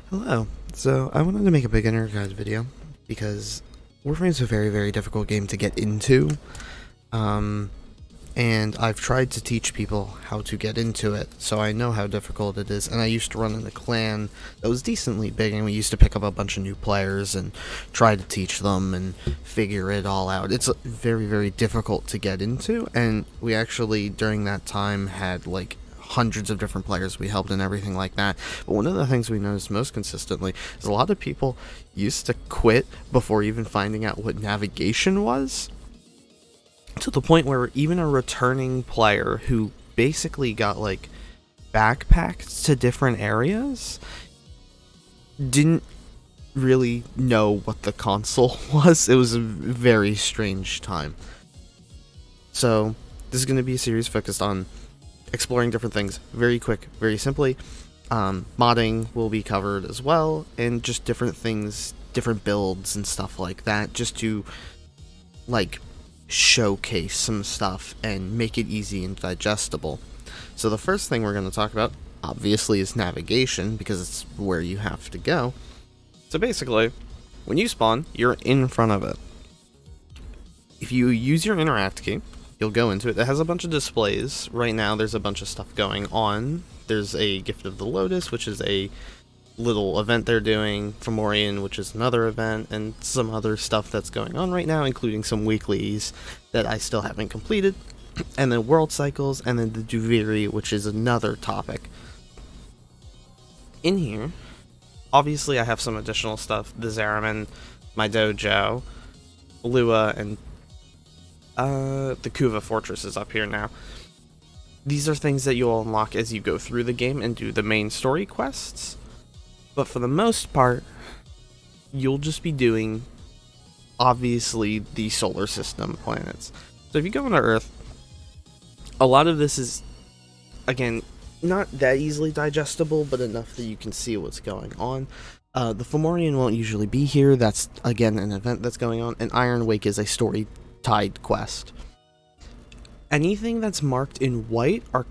Hello. So I wanted to make a beginner guide video because Warframe is a very, very difficult game to get into. And I've tried to teach people how to get into it, so I know how difficult it is. And I used to run in a clan that was decently big, and we used to pick up a bunch of new players and try to teach them and figure it all out. It's very, very difficult to get into, and we actually, during that time, had like hundreds of different players we helped and everything like that. But one of the things we noticed most consistently is a lot of people used to quit before even finding out what navigation was, to the point where even a returning player who basically got like backpacked to different areas didn't really know what the console was. It was a very strange time. So this is going to be a series focused on exploring different things very quick, very simply. Modding will be covered as well, and just different things, different builds and stuff like that, just to like showcase some stuff and make it easy and digestible. So the first thing we're going to talk about, obviously, is navigation, because it's where you have to go. So basically, when you spawn, you're in front of it. If you use your interact key, you'll go into it. It has a bunch of displays. Right now, there's a bunch of stuff going on. There's a Gift of the Lotus, which is a little event they're doing, Fomorian, which is another event, and some other stuff that's going on right now, including some weeklies that I still haven't completed, and then world cycles, and then the Duviri, which is another topic. In here, obviously I have some additional stuff, the Zariman, my dojo, Lua, and the Kuva Fortress is up here now. These are things that you'll unlock as you go through the game and do the main story quests. But for the most part, you'll just be doing, obviously, the solar system planets. So if you go into Earth, a lot of this is, again, not that easily digestible, but enough that you can see what's going on. The Fomorian won't usually be here. That's, again, an event that's going on. And Iron Wake is a story-tied quest. Anything that's marked in white are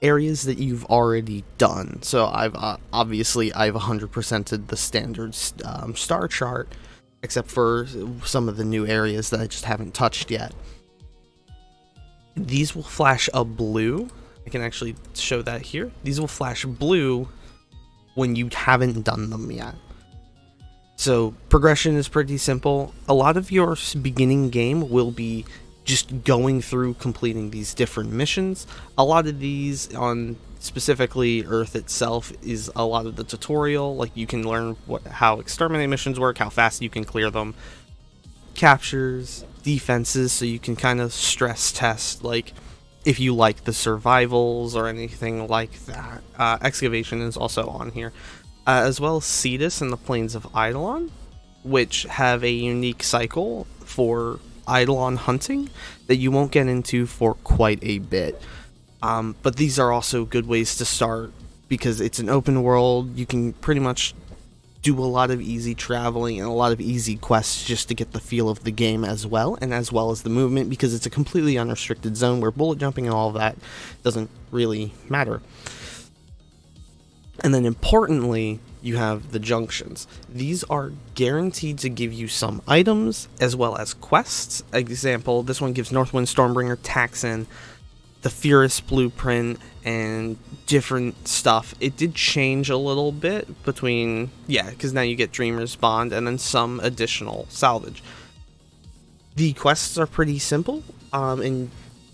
areas that you've already done. So I've 100%ed the standard star chart, except for some of the new areas that I just haven't touched yet. These will flash a blue. I can actually show that here. These will flash blue when you haven't done them yet. So progression is pretty simple. A lot of your beginning game will be just going through completing these different missions. A lot of these on specifically Earth itself is a lot of the tutorial, like you can learn how exterminate missions work, how fast you can clear them, captures, defenses, so you can kind of stress test like if you like the survivals or anything like that. Excavation is also on here, as well as Cetus and the Plains of Eidolon, which have a unique cycle for Eidolon hunting that you won't get into for quite a bit. But these are also good ways to start, because it's an open world. You can pretty much do a lot of easy traveling and a lot of easy quests just to get the feel of the game as well as the movement, because it's a completely unrestricted zone where bullet jumping and all of that doesn't really matter. And then importantly, you have the junctions. These are guaranteed to give you some items as well as quests. Example, this one gives Northwind Stormbringer, Taxon, the Furus Blueprint, and different stuff. It did change a little bit between, because now you get Dreamer's Bond and then some additional salvage. The quests are pretty simple, and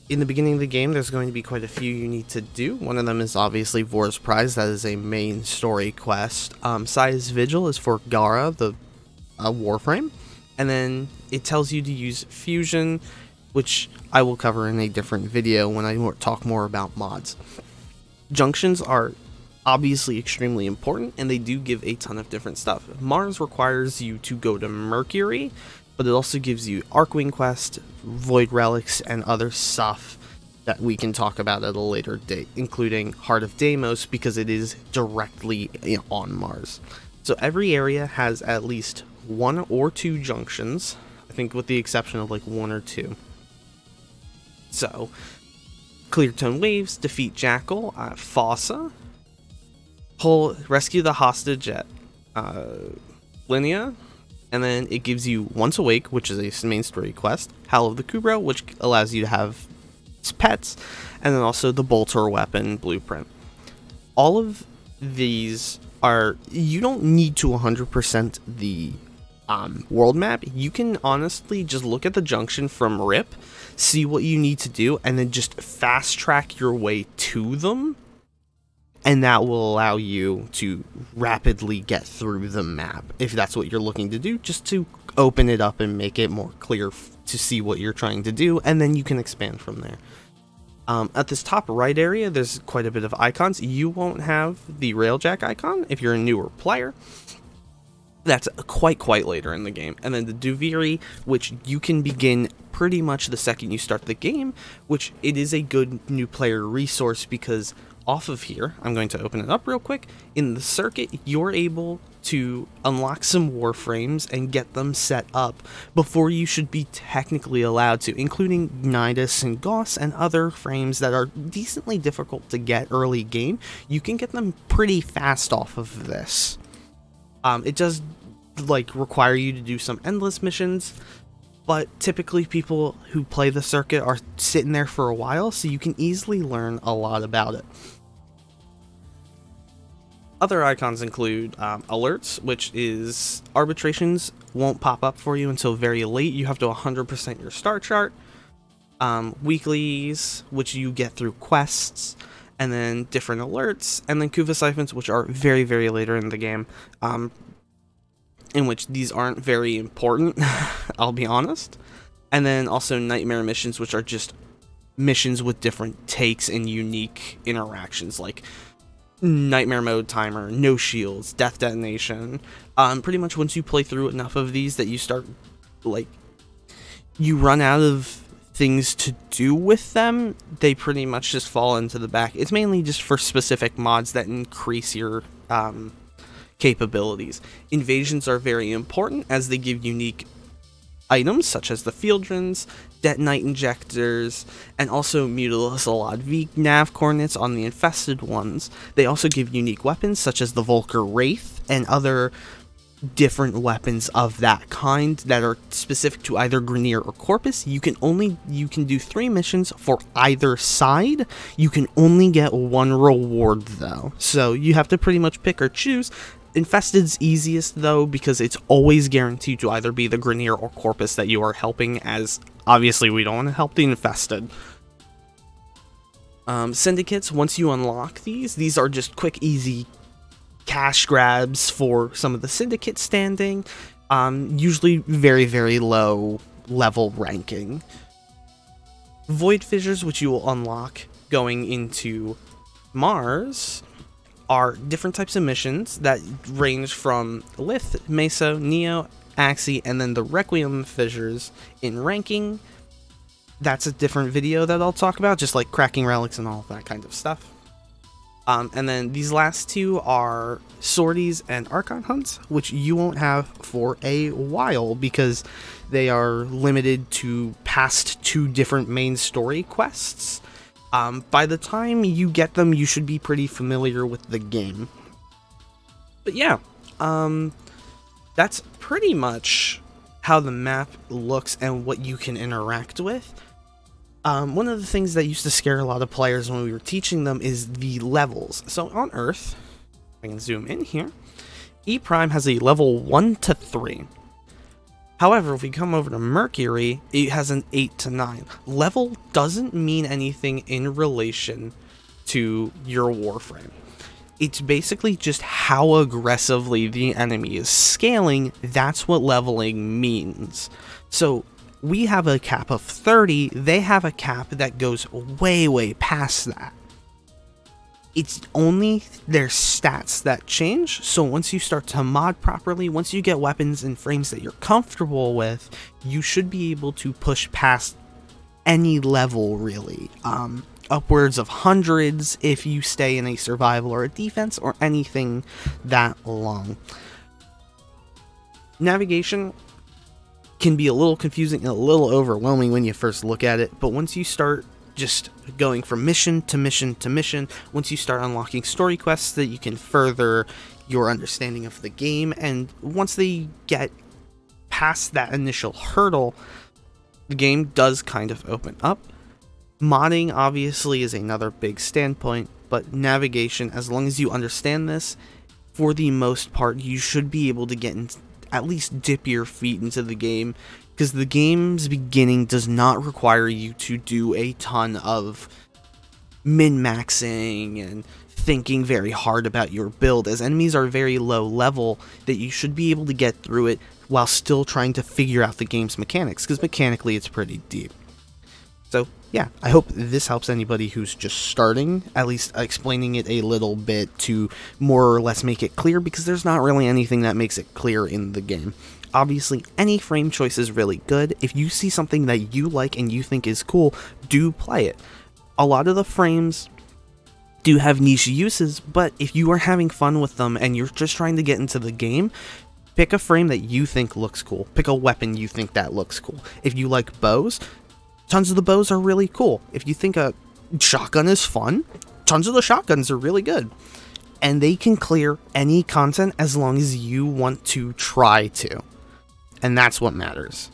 in the beginning of the game, there's going to be quite a few you need to do. One of them is obviously Vor's Prize. That is a main story quest. Size Vigil is for Gara, the Warframe. And then it tells you to use Fusion, which I will cover in a different video when I talk more about mods. Junctions are obviously extremely important, and they do give a ton of different stuff. Mars requires you to go to Mercury, but it also gives you Archwing Quest, Void Relics, and other stuff that we can talk about at a later date, including Heart of Deimos, because it is directly on Mars. So every area has at least 1 or 2 junctions, I think with the exception of like 1 or 2. So, Cleartone Waves, defeat Jackal, Fossa, rescue the hostage at Linnea, and then it gives you Once Awake, which is a main story quest, Howl of the Kubrow, which allows you to have pets, and then also the Bolter weapon blueprint. All of these are, you don't need to 100% the world map. You can honestly just look at the junction from RIP, see what you need to do, and then just fast track your way to them, and that will allow you to rapidly get through the map if that's what you're looking to do, just to open it up and make it more clear to see what you're trying to do, and then you can expand from there. At this top right area, there's quite a bit of icons. You won't have the Railjack icon if you're a newer player. That's quite later in the game. And then the Duviri, which you can begin pretty much the second you start the game, which it is a good new player resource because off of here, I'm going to open it up real quick. In the circuit, you're able to unlock some warframes and get them set up before you should be technically allowed to, including Nidus and Gauss and other frames that are decently difficult to get early game. You can get them pretty fast off of this. It does like require you to do some endless missions, but typically people who play the circuit are sitting there for a while, so you can easily learn a lot about it. Other icons include alerts, which is arbitrations won't pop up for you until very late. You have to 100% your star chart. Weeklies, which you get through quests, and then different alerts, and then Kuva siphons, which are very later in the game, in which these aren't very important, I'll be honest. And then also nightmare missions, which are just missions with different takes and unique interactions, like nightmare mode timer, no shields, death detonation. Pretty much once you play through enough of these that you start, like, you run out of things to do with them, they pretty much just fall into the back. It's mainly just for specific mods that increase your capabilities. Invasions are very important as they give unique items such as the Fieldrins, Detonite Injectors, and also Mutilasalad V nav coordinates on the infested ones. They also give unique weapons such as the Volker Wraith and other different weapons of that kind that are specific to either Grineer or Corpus. You can do 3 missions for either side. You can only get 1 reward though, so you have to pretty much pick or choose. Infested's easiest though, because it's always guaranteed to either be the Grineer or Corpus that you are helping, as obviously we don't want to help the infested. Syndicates, once you unlock these are just quick, easy cash grabs for some of the syndicate standing, usually very low level ranking. Void Fissures, which you will unlock going into Mars, are different types of missions that range from Lith, Meso, Neo, Axii, and then the Requiem Fissures in ranking. That's a different video that I'll talk about, just like cracking relics and all that kind of stuff. And then these last 2 are Sorties and Archon Hunts, which you won't have for a while because they are limited to past 2 different main story quests. By the time you get them, you should be pretty familiar with the game. But yeah, that's pretty much how the map looks and what you can interact with. One of the things that used to scare a lot of players when we were teaching them is the levels. So on Earth, I can zoom in here, E Prime has a level 1 to 3. However, if we come over to Mercury, it has an 8 to 9. Level doesn't mean anything in relation to your Warframe. It's basically just how aggressively the enemy is scaling. That's what leveling means. So we have a cap of 30, they have a cap that goes way past that. It's only their stats that change, so once you start to mod properly, once you get weapons and frames that you're comfortable with, you should be able to push past any level, really. Upwards of hundreds if you stay in a survival or a defense or anything that long. Navigation can be a little confusing and a little overwhelming when you first look at it, but once you start just going from mission to mission to mission. Once you start unlocking story quests, that you can further your understanding of the game, and once they get past that initial hurdle, the game does kind of open up. Modding obviously is another big standpoint, but navigation, as long as you understand this, for the most part, you should be able to get in, at least dip your feet into the game, because the game's beginning does not require you to do a ton of min-maxing and thinking very hard about your build, as enemies are very low level, that you should be able to get through it while still trying to figure out the game's mechanics, because mechanically it's pretty deep. So yeah, I hope this helps anybody who's just starting, at least explaining it a little bit to more or less make it clear, because there's not really anything that makes it clear in the game. Obviously, any frame choice is really good. If you see something that you like and you think is cool, do play it. A lot of the frames do have niche uses, but if you are having fun with them and you're just trying to get into the game, pick a frame that you think looks cool. Pick a weapon you think that looks cool. If you like bows, tons of the bows are really cool. If you think a shotgun is fun, tons of the shotguns are really good. And they can clear any content as long as you want to try to. And that's what matters.